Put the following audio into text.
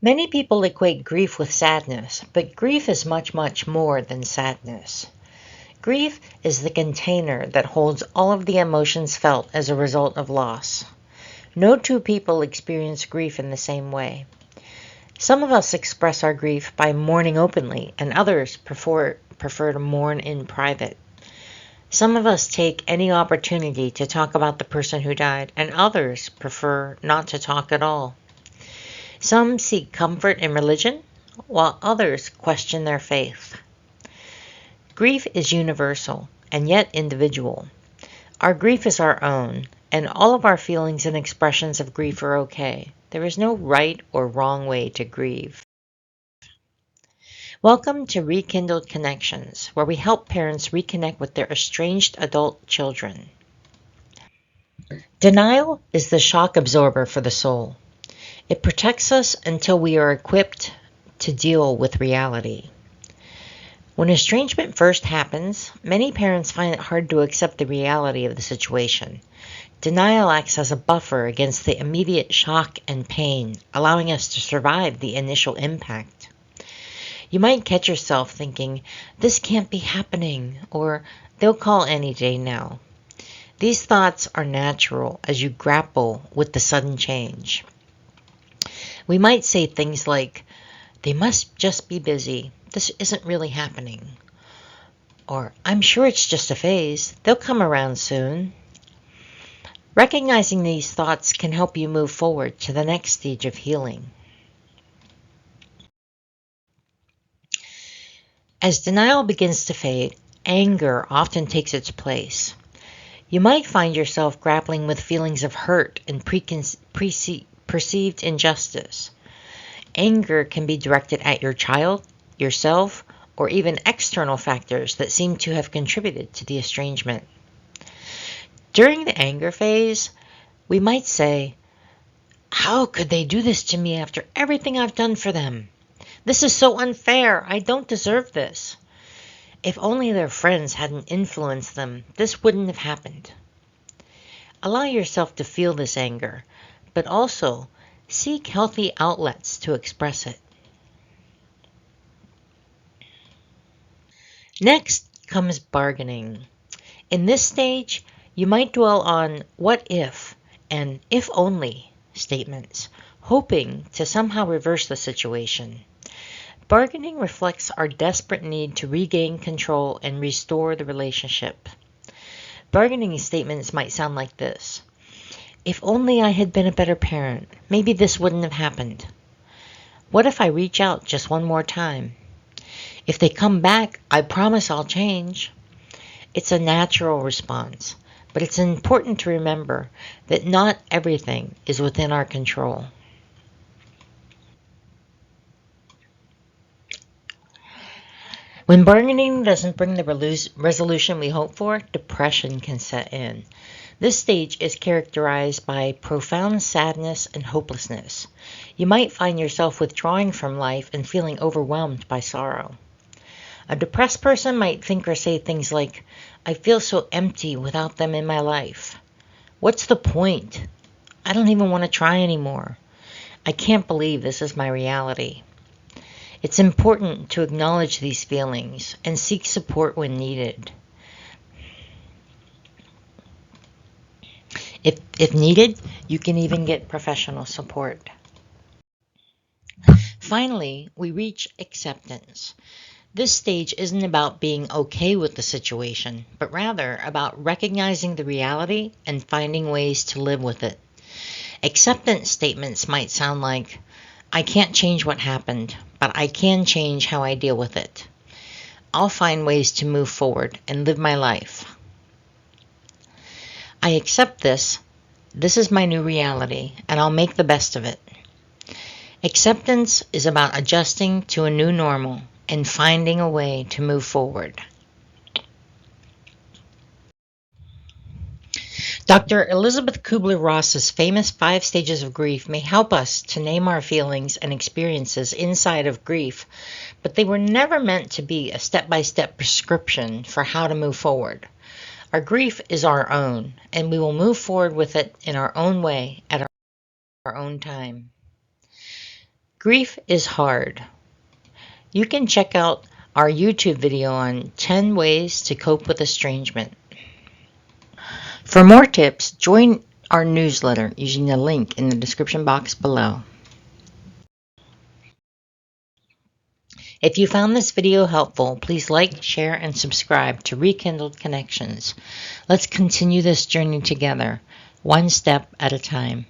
Many people equate grief with sadness, but grief is much, much more than sadness. Grief is the container that holds all of the emotions felt as a result of loss. No two people experience grief in the same way. Some of us express our grief by mourning openly, and others prefer to mourn in private. Some of us take any opportunity to talk about the person who died, and others prefer not to talk at all. Some seek comfort in religion, while others question their faith. Grief is universal, and yet individual. Our grief is our own, and all of our feelings and expressions of grief are okay. There is no right or wrong way to grieve. Welcome to Rekindled Connections, where we help parents reconnect with their estranged adult children. Denial is the shock absorber for the soul. It protects us until we are equipped to deal with reality. When estrangement first happens, many parents find it hard to accept the reality of the situation. Denial acts as a buffer against the immediate shock and pain, allowing us to survive the initial impact. You might catch yourself thinking, "This can't be happening," or "They'll call any day now." These thoughts are natural as you grapple with the sudden change. We might say things like, "They must just be busy. This isn't really happening." Or, "I'm sure it's just a phase. They'll come around soon." Recognizing these thoughts can help you move forward to the next stage of healing. As denial begins to fade, anger often takes its place. You might find yourself grappling with feelings of hurt and perceived injustice. Anger can be directed at your child, yourself, or even external factors that seem to have contributed to the estrangement. During the anger phase, we might say, "How could they do this to me after everything I've done for them? This is so unfair. I don't deserve this. If only their friends hadn't influenced them, this wouldn't have happened." Allow yourself to feel this anger, but also seek healthy outlets to express it. Next comes bargaining. In this stage, you might dwell on "what if" and "if only" statements, hoping to somehow reverse the situation. Bargaining reflects our desperate need to regain control and restore the relationship. Bargaining statements might sound like this: "If only I had been a better parent, maybe this wouldn't have happened. What if I reach out just one more time? If they come back, I promise I'll change." It's a natural response, but it's important to remember that not everything is within our control. When bargaining doesn't bring the resolution we hope for, depression can set in. This stage is characterized by profound sadness and hopelessness. You might find yourself withdrawing from life and feeling overwhelmed by sorrow. A depressed person might think or say things like, "I feel so empty without them in my life. What's the point? I don't even want to try anymore. I can't believe this is my reality." It's important to acknowledge these feelings and seek support when needed. If needed, you can even get professional support. Finally, we reach acceptance. This stage isn't about being okay with the situation, but rather about recognizing the reality and finding ways to live with it. Acceptance statements might sound like, "I can't change what happened, but I can change how I deal with it. I'll find ways to move forward and live my life. I accept this. This is my new reality, and I'll make the best of it." Acceptance is about adjusting to a new normal and finding a way to move forward. Dr. Elizabeth Kubler-Ross's famous 5 stages of grief may help us to name our feelings and experiences inside of grief, but they were never meant to be a step-by-step prescription for how to move forward. Our grief is our own, and we will move forward with it in our own way at our own time. Grief is hard. You can check out our YouTube video on 10 ways to cope with estrangement. For more tips, join our newsletter using the link in the description box below. If you found this video helpful, please like, share, and subscribe to Rekindled Connections. Let's continue this journey together, one step at a time.